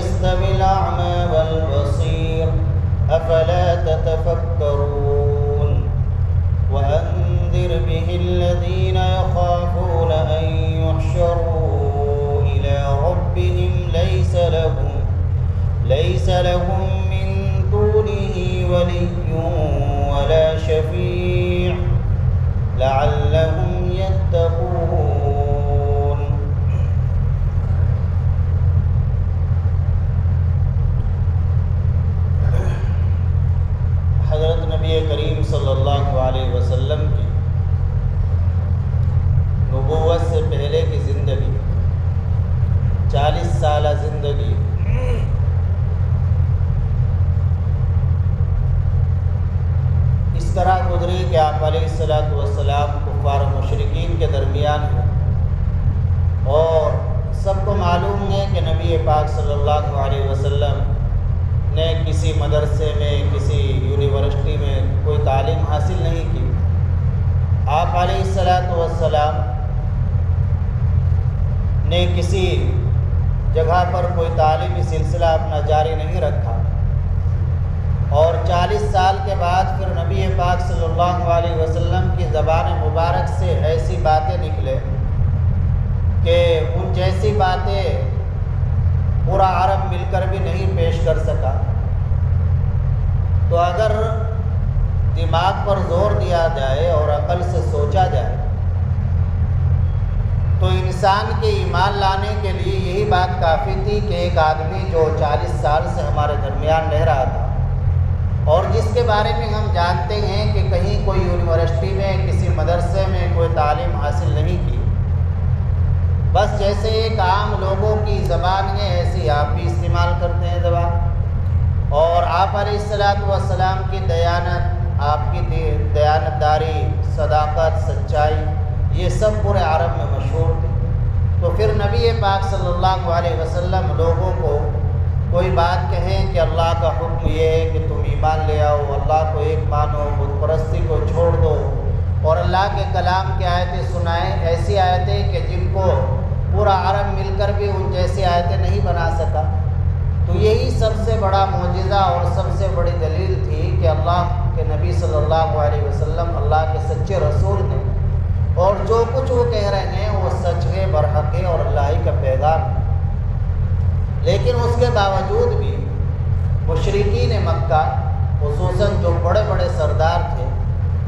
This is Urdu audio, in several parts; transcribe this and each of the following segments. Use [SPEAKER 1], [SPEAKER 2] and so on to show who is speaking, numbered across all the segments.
[SPEAKER 1] يستوي الأعمى والبصير أفلا تتفكرون وأنذر به الذين يخافون أن يحشروا إلى ربهم ليس لهم من دونه ولي ولا شفيع لعلهم يتقون۔ حضرت نبی کریم صلی اللہ علیہ وسلم کی نبوت سے پہلے کی زندگی 40 سالہ زندگی اس طرح گزری کہ آپ علیہ السلام کفار و مشرکین کے درمیان ہیں، اور سب کو معلوم ہے کہ نبی پاک صلی اللہ علیہ وسلم نے کسی مدرسے میں کسی یونیورسٹی میں کوئی تعلیم حاصل نہیں کی۔ آپ علیہ السلام نے کسی جگہ پر کوئی تعلیمی سلسلہ اپنا جاری نہیں رکھا، اور 40 سال کے بعد پھر نبی پاک صلی اللہ علیہ وسلم کی زبان مبارک سے ایسی باتیں نکلے کہ ان جیسی باتیں پورا عرب مل کر بھی نہیں پیش کر سکا۔ تو اگر دماغ پر زور دیا جائے اور عقل سے سوچا جائے تو انسان کے ایمان لانے کے لیے یہی بات کافی تھی کہ ایک آدمی جو 40 سال سے ہمارے درمیان رہ رہا تھا، اور جس کے بارے میں ہم جانتے ہیں کہ کہیں کوئی یونیورسٹی میں کسی مدرسے میں کوئی تعلیم حاصل نہیں کی، بس جیسے ایک عام لوگوں کی زبان ہے ایسی آپ بھی استعمال کرتے ہیں زبان، اور آپ علیہ السلام کی دیانت، آپ کی دیانتداری، صداقت، سچائی، یہ سب پورے عرب میں مشہور تھی۔ تو پھر نبی پاک صلی اللہ علیہ وسلم لوگوں کو کوئی بات کہیں کہ اللہ کا حکم یہ ہے کہ تم ایمان لے آؤ، اللہ کو ایک مانو، بت پرستی کو چھوڑ دو، اور اللہ کے کلام کی آیتیں سنائیں، ایسی آیتیں کہ جن کو پورا عرب مل کر بھی ان جیسی آیتیں نہیں بنا سکا۔ تو یہی سب سے بڑا معجزہ اور سب سے بڑی دلیل تھی کہ اللہ کے نبی صلی اللہ علیہ وسلم اللہ کے سچے رسول ہیں، اور جو کچھ وہ کہہ رہے ہیں وہ سچ ہے، برحق ہے اور اللہ ہی کا پیغام ہے۔ لیکن اس کے باوجود بھی مشرکین مکہ، خصوصاً جو بڑے بڑے سردار تھے،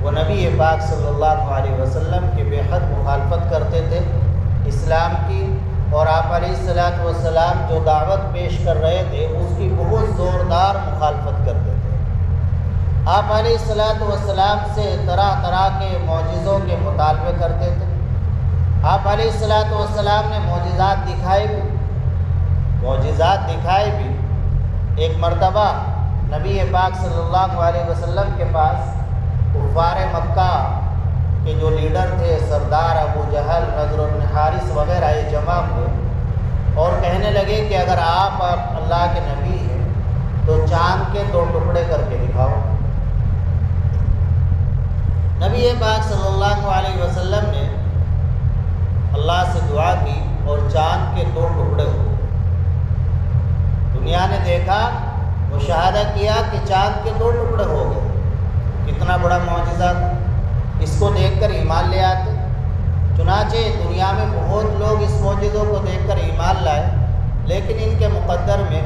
[SPEAKER 1] وہ نبی پاک صلی اللہ علیہ وسلم کی بے حد مخالفت کرتے تھے اسلام کی، اور آپ علیہ السلام جو دعوت پیش کر رہے تھے اس کی بہت زوردار مخالفت کرتے تھے۔ آپ علیہ السلام سے طرح طرح کے معجزوں کے مطالبے کرتے تھے۔ آپ علیہ السلام نے معجزات دکھائے بھی۔ ایک مرتبہ نبی پاک صلی اللہ علیہ وسلم کے پاس کفار مکہ کے جو لیڈر تھے، سردار ابو جہل، نضر بن حارث وغیرہ، یہ جمع ہوئے اور کہنے لگے کہ اگر آپ اللہ کے نبی ہیں تو چاند کے 2 ٹکڑے کر کے دکھاؤ۔ نبی پاک صلی اللہ علیہ وسلم نے اللہ سے دعا کی اور چاند کے 2 ٹکڑے ہوئے۔ دنیا نے دیکھا، مشاہدہ کیا کہ چاند کے 2 ٹکڑے ہو گئے۔ کتنا بڑا معجزہ تھا، اس کو دیکھ کر ایمان لے آتے۔ چنانچہ دنیا میں بہت لوگ اس معجزوں کو دیکھ کر ایمان لائے، لیکن ان کے مقدر میں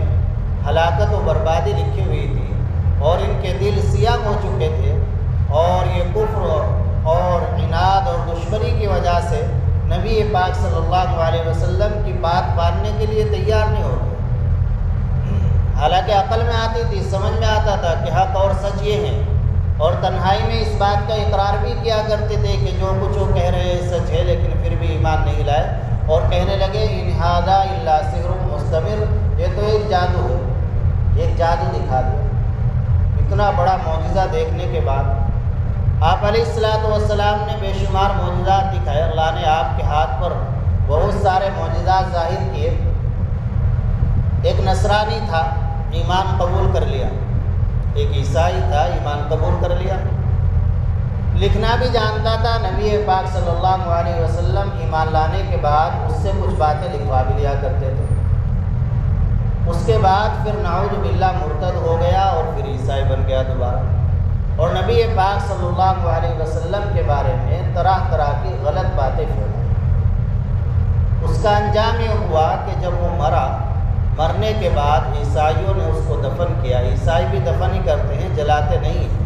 [SPEAKER 1] ہلاکت و بربادی لکھی ہوئی تھی، اور ان کے دل سیاہ ہو چکے تھے، اور یہ کفر اور عناد اور دشمنی کی وجہ سے نبی پاک صلی اللہ علیہ وسلم کی بات ماننے کے لیے تیار نہیں ہوتے۔ حالانکہ عقل میں آتی تھی، سمجھ میں آتا تھا کہ حق اور سچ یہ ہیں، اور تنہائی میں اس بات کا اقرار بھی کیا کرتے تھے کہ جو کچھ وہ کہہ رہے ہیں سچ ہے، لیکن پھر بھی ایمان نہیں لائے، اور کہنے لگے ان ھذا الا سحر مستمر، یہ تو ایک جادو ہے، ایک جادو دکھا دیا۔ اتنا بڑا معجزہ دیکھنے کے بعد آپ علیہ السلام نے بے شمار معجزات دکھائے۔ اللہ نے آپ کے ہاتھ پر بہت سارے معجزات ظاہر کیے۔ ایک نصرانی تھا، ایمان قبول کر لیا، ایک عیسائی تھا، ایمان قبول کر لیا، لکھنا بھی جانتا تھا۔ نبی پاک صلی اللہ علیہ وسلم ایمان لانے کے بعد اس سے کچھ باتیں لکھوا بھی لیا کرتے تھے۔ اس کے بعد پھر نعوذ باللہ مرتد ہو گیا اور پھر عیسائی بن گیا دوبارہ، اور نبی پاک صلی اللہ علیہ وسلم کے بارے میں طرح طرح کی غلط باتیں پھیلائی۔ اس کا انجام یہ ہوا کہ جب وہ مرنے کے بعد عیسائیوں نے اس کو دفن کیا۔ عیسائی بھی دفن ہی کرتے ہیں، جلاتے نہیں ہیں،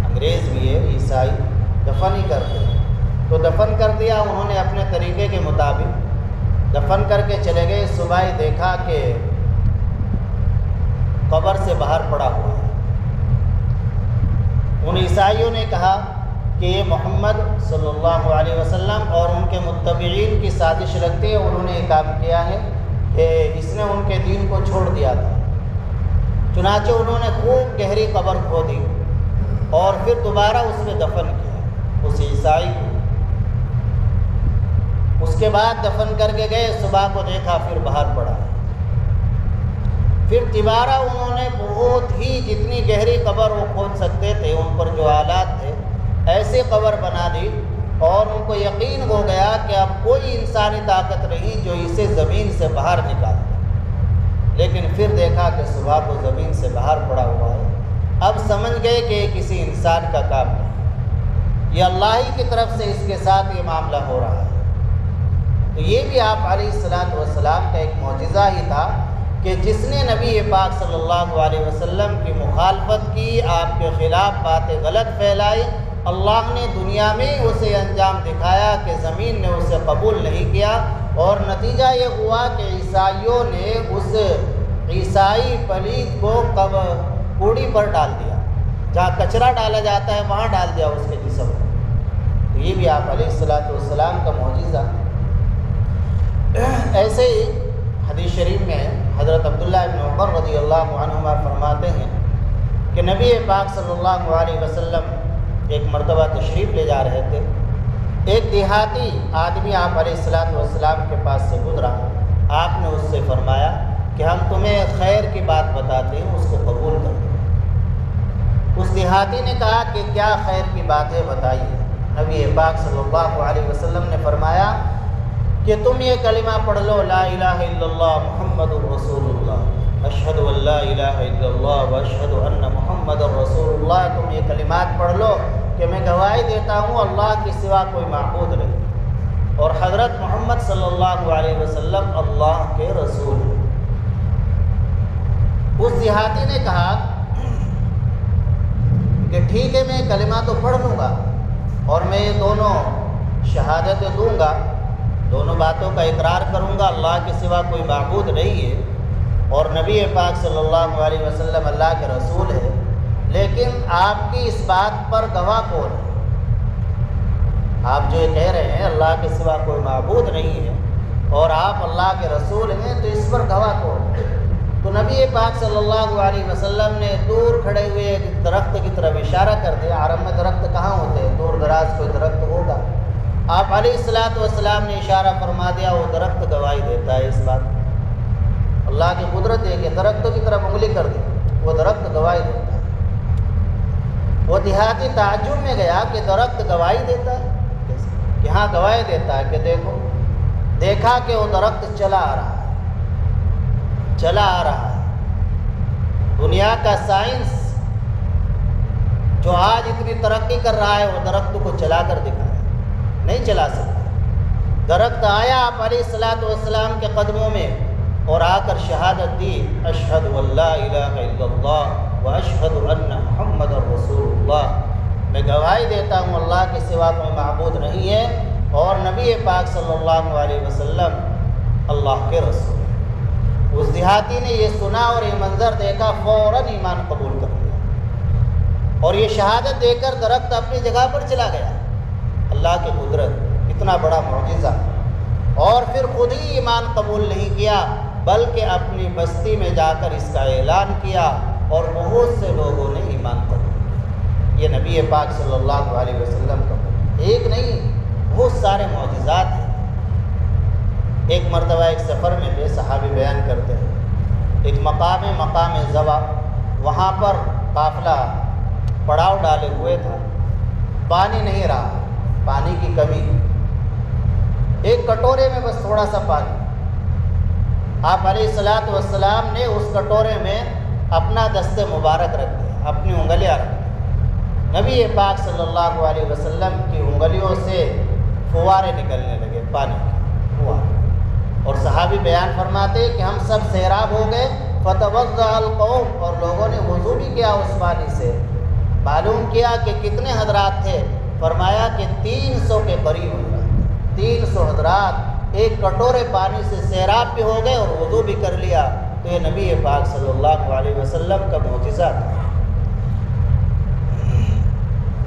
[SPEAKER 1] انگریز بھی ہے، عیسائی دفن ہی کرتے ہیں۔ تو دفن کر دیا انہوں نے اپنے طریقے کے مطابق، دفن کر کے چلے گئے۔ صبح ہی دیکھا کہ قبر سے باہر پڑا ہوا ہے۔ ان عیسائیوں نے کہا کہ یہ محمد صلی اللہ علیہ وسلم اور ان کے متبعین کی سازش رکھتے ہیں، انہوں نے یہ کام کیا ہے کہ اس نے ان کے دین کو چھوڑ دیا تھا۔ چنانچہ انہوں نے خوب گہری قبر کھودی اور پھر دوبارہ اس میں دفن کیا اس عیسائی کو۔ اس کے بعد دفن کر کے گئے، صبح کو دیکھا پھر باہر پڑا۔ پھر دوبارہ انہوں نے بہت ہی جتنی گہری قبر وہ کھود سکتے تھے، ان پر جو آلات تھے، ایسے قبر بنا دی، اور ان کو یقین ہو گیا کہ اب کوئی انسانی طاقت نہیں جو اسے زمین سے باہر نکال دے۔ لیکن پھر دیکھا کہ صبح کو زمین سے باہر پڑا ہوا ہے۔ اب سمجھ گئے کہ یہ کسی انسان کا کام نہیں، یہ اللہ ہی کی طرف سے اس کے ساتھ یہ معاملہ ہو رہا ہے۔ تو یہ بھی آپ علیہ الصلوۃ والسلام کا ایک معجزہ ہی تھا کہ جس نے نبی پاک صلی اللہ علیہ وسلم کی مخالفت کی، آپ کے خلاف باتیں غلط پھیلائی، اللہ نے دنیا میں اسے انجام دکھایا کہ زمین نے اسے قبول نہیں کیا، اور نتیجہ یہ ہوا کہ عیسائیوں نے اس عیسائی پلید کو کوڑی پر ڈال دیا، جہاں کچرا ڈالا جاتا ہے وہاں ڈال دیا اس کے جسم کو۔ تو یہ بھی آپ علیہ الصلوۃ والسلام کا معجزہ۔ ایسے ہی حدیث شریف میں حضرت عبداللہ ابن عمر رضی اللہ عنہما فرماتے ہیں کہ نبی پاک صلی اللہ علیہ وسلم ایک مرتبہ تشریف لے جا رہے تھے۔ ایک دیہاتی آدمی آپ علیہ الصلوۃ والسلام کے پاس سے گزرا۔ آپ نے اس سے فرمایا کہ ہم تمہیں خیر کی بات بتاتے ہیں، اس کو قبول کر دو۔ اس دیہاتی نے کہا کہ کیا خیر کی بات ہے، بتائیے۔ نبی پاک صلی اللہ علیہ وسلم نے فرمایا کہ تم یہ کلمہ پڑھ لو، لا الہ الا اللہ محمد الرسول اللہ، اشہد ان لا الہ الا اللہ واشہد ان محمد الرسول اللہ۔ تم یہ کلمات پڑھ لو کہ میں گواہی دیتا ہوں اللہ کے سوا کوئی معبود نہیں، اور حضرت محمد صلی اللہ علیہ وسلم اللہ کے رسول ہیں۔ اس دیہاتی نے کہا کہ ٹھیک ہے، میں کلمہ تو پڑھ لوں گا اور میں یہ دونوں شہادتیں دوں گا، دونوں باتوں کا اقرار کروں گا، اللہ کے سوا کوئی معبود نہیں ہے اور نبی پاک صلی اللہ علیہ وسلم اللہ کے رسول ہے، لیکن آپ کی اس بات پر گواہ کون ہے؟ آپ جو یہ کہہ رہے ہیں اللہ کے سوا کوئی معبود نہیں ہے اور آپ اللہ کے رسول ہیں، تو اس پر گواہ کون ہے؟ تو نبی پاک صلی اللہ علیہ وسلم نے دور کھڑے ہوئے ایک درخت کی طرف اشارہ کر دیا۔ عرب میں درخت کہاں ہوتے ہیں؟ دور دراز کوئی درخت ہوگا۔ آپ علیہ الصلوۃ والسلام نے اشارہ فرما دیا، وہ درخت گواہی دیتا ہے اس بات۔ اللہ کی قدرت ہے کہ درختوں کی طرف انگلی کر دی، وہ درخت گواہی دیتا ہے۔ وہ دیہاتی تعجب میں گیا کہ درخت گواہی دیتا ہے، کہ ہاں گواہی دیتا ہے، کہ دیکھا کہ وہ درخت چلا آ رہا ہے۔ دنیا کا سائنس جو آج اتنی ترقی کر رہا ہے، وہ درخت کو چلا کر دکھایا، نہیں چلا سکتا۔ درخت آیا آپ علیہ الصلوۃ والسلام کے قدموں میں اور آ کر شہادت دی، اشہد ان لا الہ الا اللہ واشہد ان محمد رسول اللہ، میں گواہی دیتا ہوں اللہ کے سوا کوئی معبود نہیں ہے اور نبی پاک صلی اللہ علیہ وسلم اللہ کے رسول۔ اس دیہاتی نے یہ سنا اور یہ منظر دیکھا، فوراً ایمان قبول کر لیا اور یہ شہادت دے کر درخت اپنی جگہ پر چلا گیا۔ اللہ کی قدرت، اتنا بڑا معجزہ۔ اور پھر خود ہی ایمان قبول نہیں کیا بلکہ اپنی بستی میں جا کر اس کا اعلان کیا اور بہت سے لوگوں نے ایمان قبول کیا۔ یہ نبی پاک صلی اللہ علیہ وسلم کا ایک نہیں، بہت سارے معجزات ہیں۔ ایک مرتبہ ایک سفر میں بھی صحابی بیان کرتے ہیں، ایک مقام زوا، وہاں پر قافلہ پڑاؤ ڈالے ہوئے تھا، پانی نہیں رہا، پانی کی کمی، ایک کٹورے میں بس تھوڑا سا پانی۔ آپ علیہ الصلوۃ والسلام نے اس کٹورے میں اپنا دست مبارک رکھ دیا، اپنی انگلیاں رکھ دی۔ نبی پاک صلی اللہ علیہ وسلم کی انگلیوں سے فوارے نکلنے لگے، پانی کے فوارے، اور صحابی بیان فرماتے کہ ہم سب سیراب ہو گئے۔ فتوضأ القوم، اور لوگوں نے وضو بھی کیا اس پانی سے۔ معلوم کیا کہ کتنے حضرات تھے، فرمایا کہ 300 کے قریب حضرات، 300 حضرات ایک کٹورے پانی سے سیراب بھی ہو گئے اور وضو بھی کر لیا۔ تو یہ نبی پاک صلی اللہ علیہ وسلم کا معجزہ تھا۔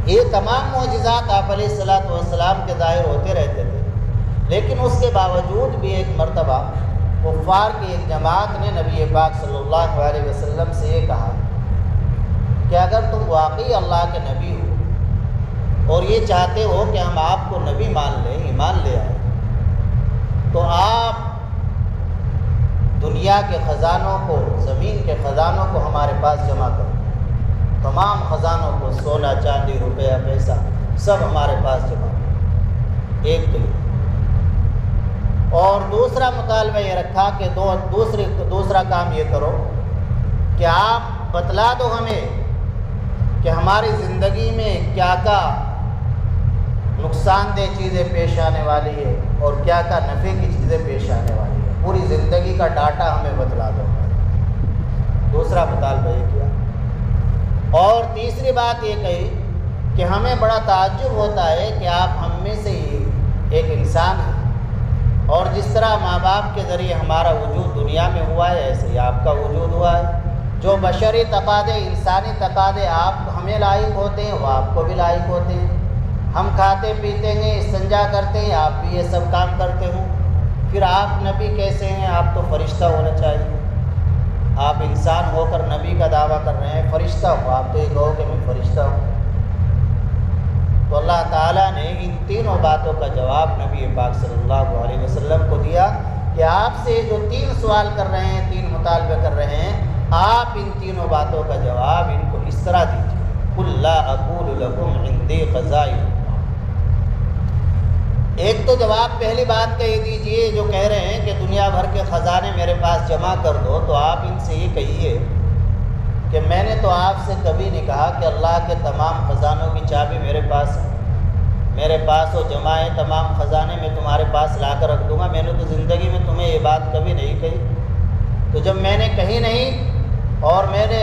[SPEAKER 1] یہ تمام معجزات آپ علیہ الصلوۃ والسلام کے ظاہر ہوتے رہتے تھے، لیکن اس کے باوجود بھی ایک مرتبہ کفار کی ایک جماعت نے نبی پاک صلی اللہ علیہ وسلم سے یہ کہا کہ اگر تم واقعی اللہ کے نبی ہو اور یہ چاہتے ہو کہ ہم آپ کو نبی مان لیں، ایمان لے آئیں، تو آپ دنیا کے خزانوں کو، زمین کے خزانوں کو ہمارے پاس جمع کرو، تمام خزانوں کو، سونا چاندی روپیہ پیسہ سب ہمارے پاس جمع کرو، ایک تو یہ۔ اور دوسرا مطالبہ یہ رکھا کہ دوسرا کام یہ کرو کہ آپ بتلا دو ہمیں کہ ہماری زندگی میں کیا کیا نقصان دہ چیزیں پیش آنے والی ہے اور کیا کیا نفع کی چیزیں پیش آنے والی ہے، پوری زندگی کا ڈاٹا ہمیں بتلا دو۔ دوسرا مطالبہ یہ کیا، اور تیسری بات یہ کہی کہ ہمیں بڑا تعجب ہوتا ہے کہ آپ ہم میں سے ہی ایک انسان ہیں، اور جس طرح ماں باپ کے ذریعے ہمارا وجود دنیا میں ہوا ہے، ایسے ہی آپ کا وجود ہوا ہے۔ جو بشری تقاضے، انسانی تقاضے آپ ہمیں لائق ہوتے ہیں وہ آپ کو بھی لائق ہوتے ہیں۔ ہم کھاتے پیتے ہیں، استنجا کرتے ہیں، آپ بھی یہ سب کام کرتے ہوں، پھر آپ نبی کیسے ہیں؟ آپ تو فرشتہ ہونا چاہیے۔ آپ انسان ہو کر نبی کا دعویٰ کر رہے ہیں، فرشتہ ہو، آپ تو یہ کہو کہ میں فرشتہ ہوں۔ تو اللہ تعالیٰ نے ان تینوں باتوں کا جواب نبی پاک صلی اللہ علیہ وسلم کو دیا کہ آپ سے جو 3 سوال کر رہے ہیں، 3 مطالبے کر رہے ہیں، آپ ان تینوں باتوں کا جواب ان کو اس طرح دیجیے۔ قُلْ لَا أَقُولُ لَكُمْ عِنْدِي خَزَائِنُ اللَّهِ۔ ایک تو جواب پہلی بات کہہ دیجئے، جو کہہ رہے ہیں کہ دنیا بھر کے خزانے میرے پاس جمع کر دو، تو آپ ان سے یہ کہیے کہ میں نے تو آپ سے کبھی نہیں کہا کہ اللہ کے تمام خزانوں کی چابی میرے پاس ہے، میرے پاس وہ جمع ہے، تمام خزانے میں تمہارے پاس لا کر رکھ دوں گا۔ میں نے تو زندگی میں تمہیں یہ بات کبھی نہیں کہی۔ تو جب میں نے کہی نہیں اور میرے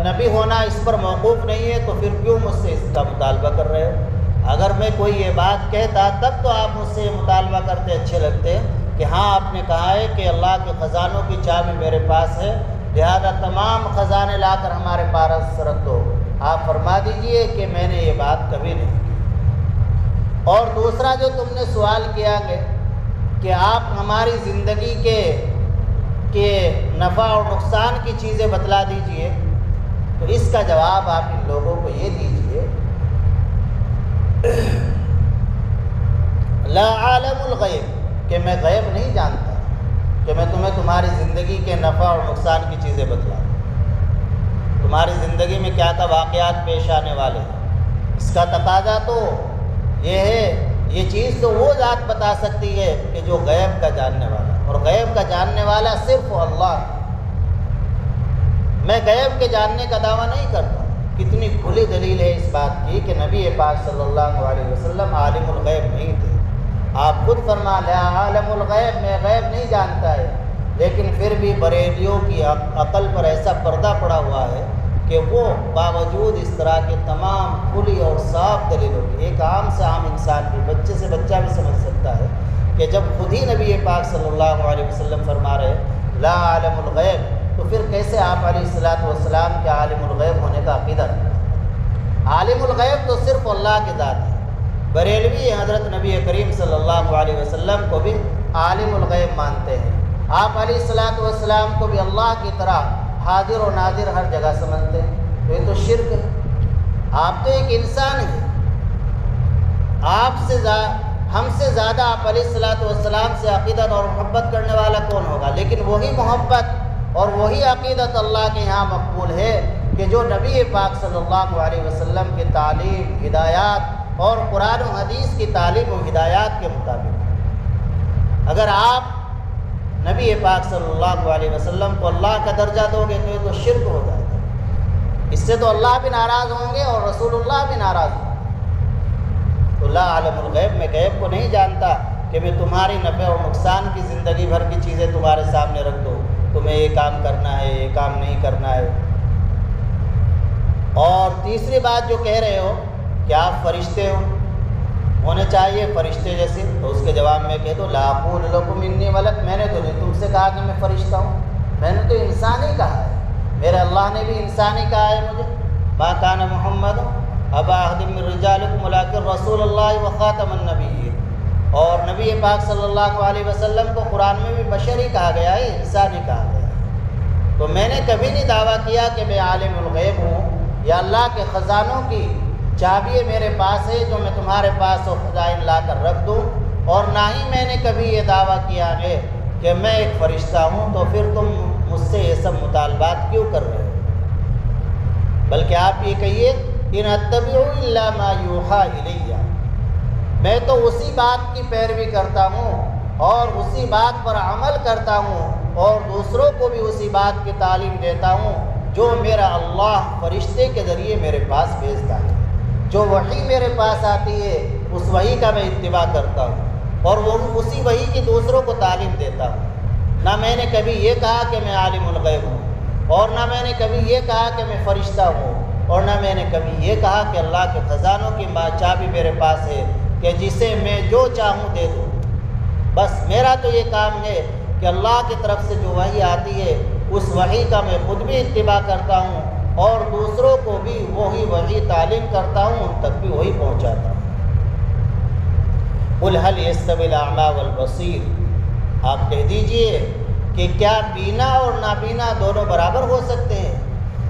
[SPEAKER 1] نبی ہونا اس پر موقوف نہیں ہے، تو پھر کیوں مجھ سے اس کا مطالبہ کر رہے ہو؟ اگر میں کوئی یہ بات کہتا تب تو آپ مجھ سے یہ مطالبہ کرتے، اچھے لگتے کہ ہاں آپ نے کہا ہے کہ اللہ کے خزانوں کی چابی میرے پاس ہے، لہذا تمام خزانے لا کر ہمارے پاس رکھ دو۔ آپ فرما دیجئے کہ میں نے یہ بات کبھی نہیں کی۔ اور دوسرا جو تم نے سوال کیا کہ آپ ہماری زندگی کے نفع اور نقصان کی چیزیں بتلا دیجئے، تو اس کا جواب آپ ان لوگوں کو یہ دیجئے، لا عالم الغیب، کہ میں غیب نہیں جانتا کہ میں تمہیں تمہاری زندگی کے نفع اور نقصان کی چیزیں بتلا دوں، تمہاری زندگی میں کیا کیا واقعات پیش آنے والے ہیں۔ اس کا تقاضا تو یہ ہے، یہ چیز تو وہ ذات بتا سکتی ہے کہ جو غیب کا جاننے والا، اور غیب کا جاننے والا صرف اللہ۔ میں غیب کے جاننے کا دعویٰ نہیں کرتا۔ کتنی کھلی دلیل ہے اس بات کی کہ نبی پاک صلی اللہ علیہ وسلم عالم الغیب نہیں تھے۔ آپ خود فرما لا عالم الغیب، میں غیب نہیں جانتا ہے، لیکن پھر بھی بریلیوں کی عقل پر ایسا پردہ پڑا ہوا ہے کہ وہ باوجود اس طرح کے تمام کھلی اور صاف دلیلوں کی، ایک عام سے عام انسان بھی، بچے سے بچہ بھی سمجھ سکتا ہے کہ جب خود ہی نبی پاک صلی اللہ علیہ وسلم فرما رہے لا عالم الغیب، تو پھر کیسے آپ علیہ الصلوۃ والسلام کے عالم الغیب ہونے کا عقیدہ رکھتے؟ عالم الغیب تو صرف اللہ کی ذات ہے۔ بریلوی حضرت نبی کریم صلی اللہ علیہ وسلم کو بھی عالم الغیب مانتے ہیں۔ آپ علیہ الصلوۃ والسلام کو بھی اللہ کی طرح حاضر و ناظر ہر جگہ سمجھتے ہیں، تو یہ تو شرک ہے۔ آپ تو ایک انسان ہیں، ہم سے زیادہ آپ علیہ الصلوۃ والسلام سے عقیدت اور محبت کرنے والا کون ہوگا؟ لیکن وہی محبت اور وہی عقیدت اللہ کے یہاں مقبول ہے کہ جو نبی پاک صلی اللہ علیہ وسلم کی تعلیم، ہدایات اور قرآن و حدیث کی تعلیم و ہدایات کے مطابق۔ اگر آپ نبی پاک صلی اللہ علیہ وسلم کو اللہ کا درجہ دو گے تو یہ تو شرک ہو جائے گا، اس سے تو اللہ بھی ناراض ہوں گے اور رسول اللہ بھی ناراض ہوں گے۔ تو لا عالم الغیب، میں غیب کو نہیں جانتا کہ میں تمہاری نفع اور نقصان کی زندگی بھر کی چیزیں تمہارے سامنے رکھ دوں، تمہیں یہ کام کرنا ہے، یہ کام نہیں کرنا ہے۔ اور تیسری بات جو کہہ رہے ہو کہ آپ فرشتے ہو، ہونے چاہیے فرشتے جیسے، تو اس کے جواب میں کہہ دو لا اقول لکم انی ملک، میں نے تو نہیں تم سے کہا کہ میں فرشتہ ہوں، میں نے تو انسان ہی کہا ہے، میرے اللہ نے بھی انسان ہی کہا ہے مجھے۔ ما کان محمد ابا احد من رجالکم ولکن رسول اللہ وخاتم النبیین، اور نبی پاک صلی اللہ علیہ وسلم کو قرآن میں بھی بشر ہی کہا گیا ہے، انسان ہی کہا گیا ہے۔ تو میں نے کبھی نہیں دعویٰ کیا کہ میں عالم الغیب ہوں یا اللہ کے خزانوں کی چابی میرے پاس ہے جو میں تمہارے پاس وہ خزائن لا کر رکھ دوں، اور نہ ہی میں نے کبھی یہ دعویٰ کیا ہے کہ میں ایک فرشتہ ہوں، تو پھر تم مجھ سے یہ سب مطالبات کیوں کر رہے ہو؟ بلکہ آپ یہ کہیے ان اتبع الا ما یوحی الیہ، میں تو اسی بات کی پیروی کرتا ہوں اور اسی بات پر عمل کرتا ہوں اور دوسروں کو بھی اسی بات کی تعلیم دیتا ہوں جو میرا اللہ فرشتے کے ذریعے میرے پاس بھیجتا ہے۔ جو وحی میرے پاس آتی ہے اس وحی کا میں اتباع کرتا ہوں اور وہ اسی وحی کی دوسروں کو تعلیم دیتا ہوں۔ نہ میں نے کبھی یہ کہا کہ میں عالم الغیب ہوں، اور نہ میں نے کبھی یہ کہا کہ میں فرشتہ ہوں، اور نہ میں نے کبھی یہ کہا کہ اللہ کے خزانوں کی چابی میرے پاس ہے کہ جسے میں جو چاہوں دے دوں۔ بس میرا تو یہ کام ہے کہ اللہ کی طرف سے جو وحی آتی ہے اس وحی کا میں خود بھی اتباع کرتا ہوں اور دوسروں کو بھی وہی وحی تعلیم کرتا ہوں، ان تک بھی وہی پہنچاتا ہوں۔ قل هل يستوي الاعمى والبصير، آپ کہہ دیجئے کہ کیا بینا اور نابینا دونوں برابر ہو سکتے ہیں؟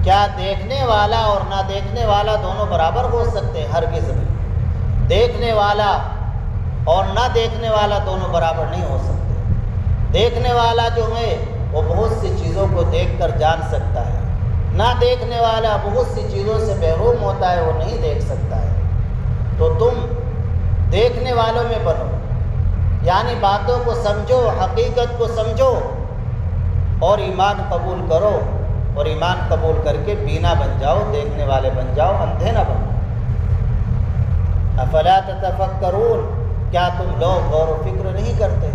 [SPEAKER 1] کیا دیکھنے والا اور نہ دیکھنے والا دونوں برابر ہو سکتے ہیں؟ ہرگز نہیں۔ دیکھنے والا اور نہ دیکھنے والا دونوں برابر نہیں ہو سکتے۔ دیکھنے والا جو ہے وہ بہت سی چیزوں کو دیکھ کر جان سکتا ہے، نہ دیکھنے والا بہت سی چیزوں سے محروم ہوتا ہے، وہ نہیں دیکھ سکتا ہے۔ تو تم دیکھنے والوں میں بنو، یعنی باتوں کو سمجھو، حقیقت کو سمجھو اور ایمان قبول کرو، اور ایمان قبول کر کے بینا بن جاؤ، دیکھنے والے بن جاؤ، اندھے نہ بنو۔ افلا تتفکرون، کیا تم لوگ غور و فکر نہیں کرتے؟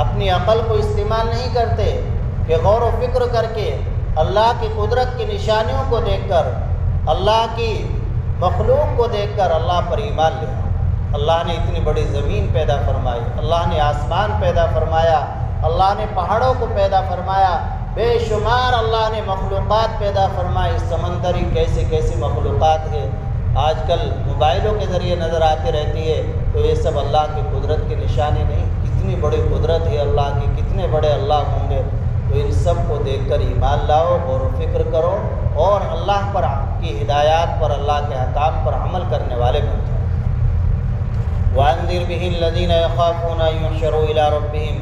[SPEAKER 1] اپنی عقل کو استعمال نہیں کرتے کہ غور و فکر کر کے اللہ کی قدرت کی نشانیوں کو دیکھ کر، اللہ کی مخلوق کو دیکھ کر اللہ پر ایمان لے آؤ۔ اللہ نے اتنی بڑی زمین پیدا فرمائی، اللہ نے آسمان پیدا فرمایا، اللہ نے پہاڑوں کو پیدا فرمایا، بے شمار اللہ نے مخلوقات پیدا فرمائی، سمندری کیسی کیسی مخلوقات ہے، آج کل موبائلوں کے ذریعے نظر آتی رہتی ہے، تو یہ سب اللہ کی قدرت کی نشانی نہیں؟ کتنی بڑی قدرت ہے اللہ کی، کتنے بڑے اللہ ہوں گے۔ تو ان سب کو دیکھ کر ایمان لاؤ، غور و فکر کرو اور اللہ پر کی ہدایات پر، اللہ کے احکام پر عمل کرنے والے بن جاؤ۔ وَأَنذِرْ بِهِ الَّذِينَ يَخَافُونَ أَن يُحْشَرُوا إِلَىٰ رَبِّهِمْ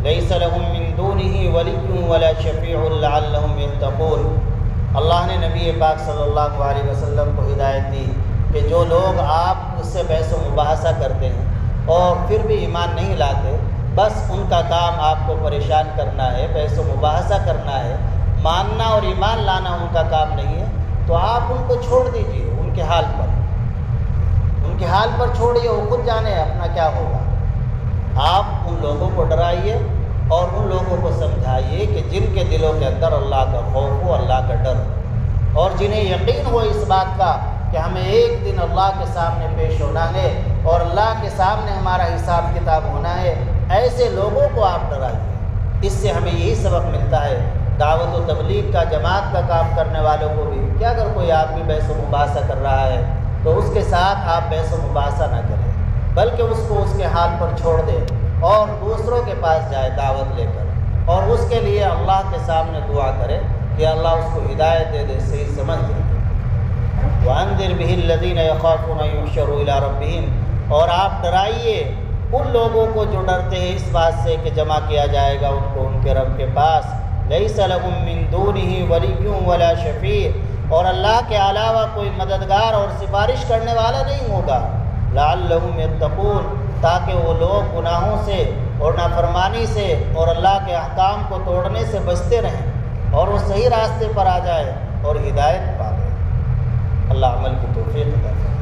[SPEAKER 1] لَيْسَ لَهُم مِّن دُونِهِ وَلِيٌّ وَلَا شَفِيعٌ لَعَلَّهُمْ يَتَّقُونَ۔ اللہ نے نبی پاک صلی اللہ علیہ وسلم کو ہدایت دی کہ جو لوگ آپ اس سے بحث و مباحثہ کرتے ہیں اور پھر بھی ایمان نہیں لاتے، بس ان کا کام آپ کو پریشان کرنا ہے، بحث و مباحثہ کرنا ہے، ماننا اور ایمان لانا ان کا کام نہیں ہے، تو آپ ان کو چھوڑ دیجیے ان کے حال پر، ان کے حال پر چھوڑیے، وہ خود جانے اپنا کیا ہوگا۔ آپ ان لوگوں کو ڈرائیے اور ان لوگوں کو سمجھائیے کہ جن کے دلوں کے اندر اللہ کا خوف ہو، اللہ کا ڈر ہو، اور جنہیں یقین ہو اس بات کا کہ ہمیں ایک دن اللہ کے سامنے پیش ہونا ہے اور اللہ کے سامنے ہمارا حساب کتاب ہونا ہے، ایسے لوگوں کو آپ ڈرائیے۔ اس سے ہمیں یہی سبق ملتا ہے دعوت و تبلیغ کا، جماعت کا کام کرنے والوں کو بھی، کہ اگر کوئی آدمی بحث و مباحثہ کر رہا ہے تو اس کے ساتھ آپ بحث و مباحثہ نہ کریں، بلکہ اس کو اس کے حال پر چھوڑ دیں اور دوسروں کے پاس جائے دعوت لے کر، اور اس کے لیے اللہ کے سامنے دعا کرے کہ اللہ اس کو ہدایت دے دے، صحیح سمجھ دے۔ وَأَنذِرْ بِهِ الَّذِينَ يَخَافُونَ أَن يُحْشَرُوا إِلَىٰ رَبِّهِمْ، اور آپ ڈرائیے ان لوگوں کو جو ڈرتے ہیں اس بات سے کہ جمع کیا جائے گا ان کو ان کے رب کے پاس، لَيْسَ لَهُم مِّن دُونِهِ وَلِيٌّ وَلَا شَفِيعٌ، اور اللہ کے علاوہ کوئی مددگار اور سفارش کرنے والا نہیں ہوگا، لَعَلَّهُمْ يَتَّقُونَ، تاکہ وہ لوگ گناہوں سے اور نافرمانی سے اور اللہ کے احکام کو توڑنے سے بچتے رہیں اور وہ صحیح راستے پر آ جائے اور ہدایت پا لے۔ اللہ عمل کی توفیق عطا فرمائے۔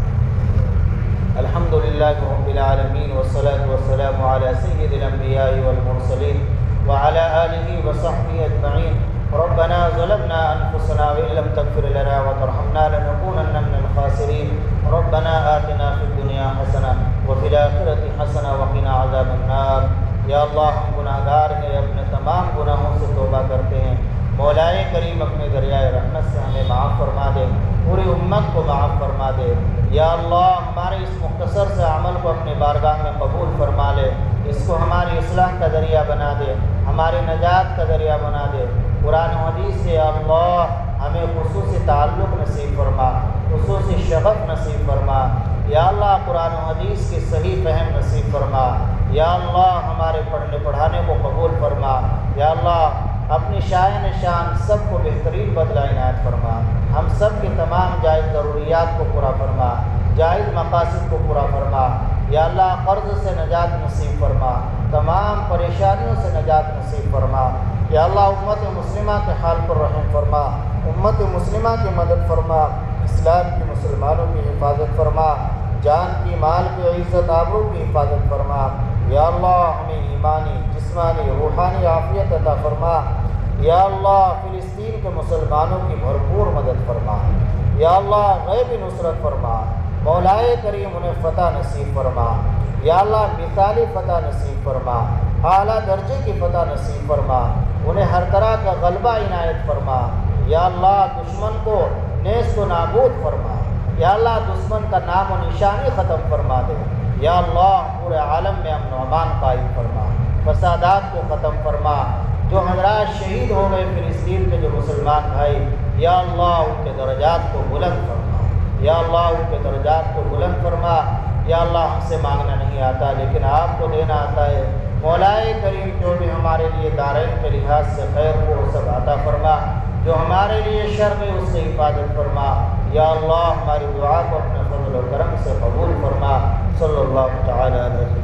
[SPEAKER 1] الحمدللہ رب العالمین والصلاة والسلام علی سید الانبیاء والمرسلین وعلى آلہ وصحبہ اجمعین۔ ربنا ظلمنا انفسنا وان لم تغفر لنا وترحمنا لنكونن من الخاسرین۔ ربنا آتنا فی الدنیا حسنہ وفی الآخرۃ حسنہ وقنا عذاب النار۔ یا اللہ ہم گناہ گار ہیں، اپنے تمام گناہوں سے توبہ کرتے ہیں۔ مولا کریم اپنے دریائے رحمت سے ہمیں معاف فرما دے، پوری امت کو معاف فرما دے۔ یا اللہ ہمارے اس مختصر سے عمل کو اپنے بارگاہ میں قبول فرما لے، اس کو ہماری اصلاح کا ذریعہ بنا دے، ہماری نجات کا ذریعہ بنا دے۔ قرآن و حدیث سے یا اللہ ہمیں خصوصی تعلق نصیب فرما، خصوصی شغف نصیب فرما۔ یا اللہ قرآن و حدیث کی صحیح فہم نصیب فرما۔ یا اللہ ہمارے پڑھنے پڑھانے کو قبول فرما۔ یا اللہ اپنی شائن شان سب کو بہترین بدلہ عنایت فرما۔ ہم سب کی تمام جائز ضروریات کو پورا فرما، جائز مقاصد کو پورا فرما۔ یا اللہ قرض سے نجات نصیب فرما، تمام پریشانیوں سے نجات نصیب فرما۔ یا اللہ امت مسلمہ کے حال پر رحم فرما، امت مسلمہ کی مدد فرما، اسلام کی مسلمانوں کی حفاظت فرما، جان کی مال کی عزت آبرو کی حفاظت فرما۔ یا اللہ ہمیں ایمانی جسمانی روحانی عافیت عطا فرما۔ یا اللہ فلسطین کے مسلمانوں کی بھرپور مدد فرما۔ یا اللہ غیبی نصرت فرما، مولا کریم انہیں فتح نصیب فرما۔ یا اللہ مثالی فتح نصیب فرما، اعلیٰ درجے کی فتح نصیب فرما، انہیں ہر طرح کا غلبہ عنایت فرما۔ یا اللہ دشمن کو نیست و نابود فرما۔ یا اللہ دشمن کا نام و نشانی ختم فرما دے۔ یا اللہ پورے عالم میں امن و امان قائم فرما، فسادات کو ختم فرما۔ جو حضرات شہید ہو گئے فلسطین کے جو مسلمان بھائی، یا اللہ ان کے درجات کو بلند فرما۔ یا اللہ ان کے درجات کو بلند فرما۔ یا اللہ ہم سے مانگنا نہیں آتا لیکن آپ کو دینا آتا ہے۔ مولا کریم جو بھی ہمارے لیے دارین کے لحاظ سے خیر کو سب عطا فرما، جو ہمارے لیے شر ہے اس سے حفاظت فرما۔ یا اللہ ہماری دعا کو اپنے فضل و کرم سے قبول فرما۔ صلی اللہ تعالی علیہ وسلم۔